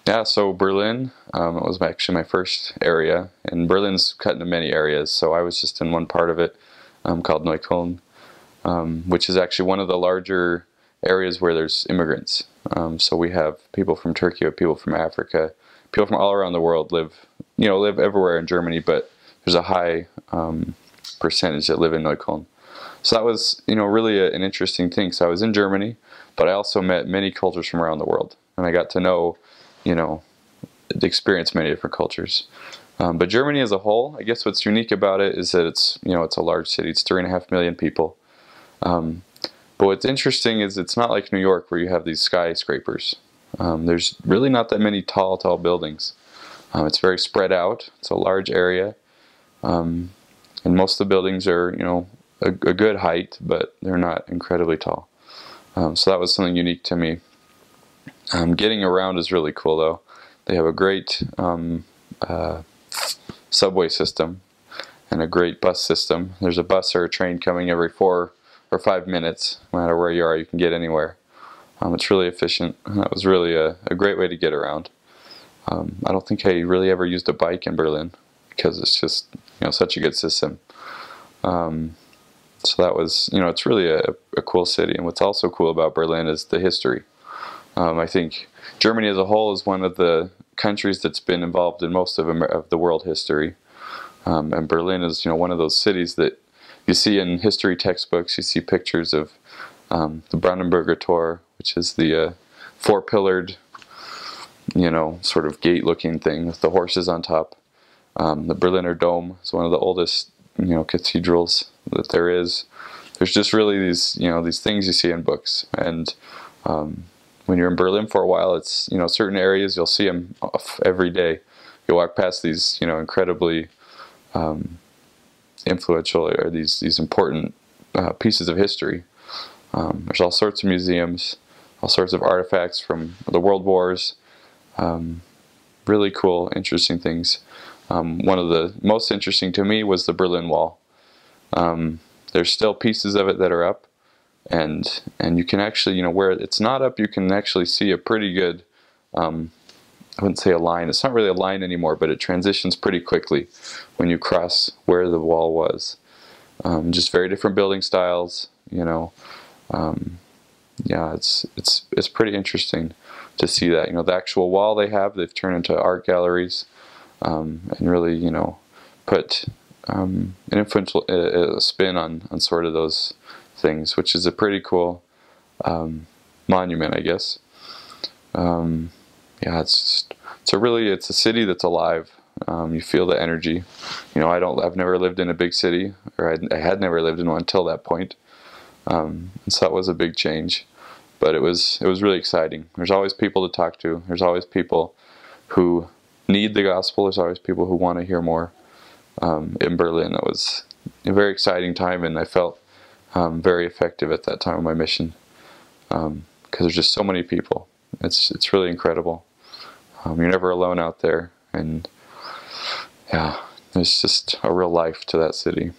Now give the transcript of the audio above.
Yeah, so Berlin, it was actually my first area, and Berlin's cut into many areas, so I was just in one part of it called Neukölln, which is actually one of the larger areas where there's immigrants. So we have people from Turkey, we have people from Africa, people from all around the world live everywhere in Germany, but there's a high percentage that live in Neukölln. So that was, really an interesting thing. So I was in Germany, but I also met many cultures from around the world, and I got to know, experience many different cultures. But Germany as a whole, I guess what's unique about it is that it's a large city. It's 3.5 million people. But what's interesting is it's not like New York where you have these skyscrapers. There's really not that many tall buildings. It's very spread out. It's a large area. And most of the buildings are, a good height, but they're not incredibly tall. So that was something unique to me. Getting around is really cool though. They have a great subway system and a great bus system. There's a bus or a train coming every 4 or 5 minutes. No matter where you are, you can get anywhere. It's really efficient. That was really a great way to get around. I don't think I really ever used a bike in Berlin because it's just such a good system. So that was, it's really a cool city. And what's also cool about Berlin is the history. I think Germany as a whole is one of the countries that's been involved in most of the world history. And Berlin is, one of those cities that you see in history textbooks. You see pictures of the Brandenburger Tor, which is the four-pillared, sort of gate-looking thing with the horses on top. The Berliner Dome is one of the oldest, cathedrals that there is. There's just really these things you see in books. And when you're in Berlin for a while, it's, certain areas you'll see them every day. You walk past these, incredibly influential or these important pieces of history. There's all sorts of museums, all sorts of artifacts from the world wars. Really cool, interesting things. One of the most interesting to me was the Berlin Wall. There's still pieces of it that are up, and you can actually, where it's not up, you can actually see a pretty good, I wouldn't say a line, it's not really a line anymore, but it transitions pretty quickly when you cross where the wall was. Just very different building styles, yeah, it's pretty interesting to see that. The actual wall they've turned into art galleries, and really, put an influential spin on sort of those things, which is a pretty cool monument, I guess. Yeah, it's a city that's alive. You feel the energy. I've never lived in a big city, or I had never lived in one until that point. And so that was a big change, but it was really exciting. There's always people to talk to. There's always people who need the gospel. There's always people who want to hear more. In Berlin, it was a very exciting time, and I felt very effective at that time of my mission, because there's just so many people. It's really incredible. You're never alone out there, and yeah, there's just a real life to that city.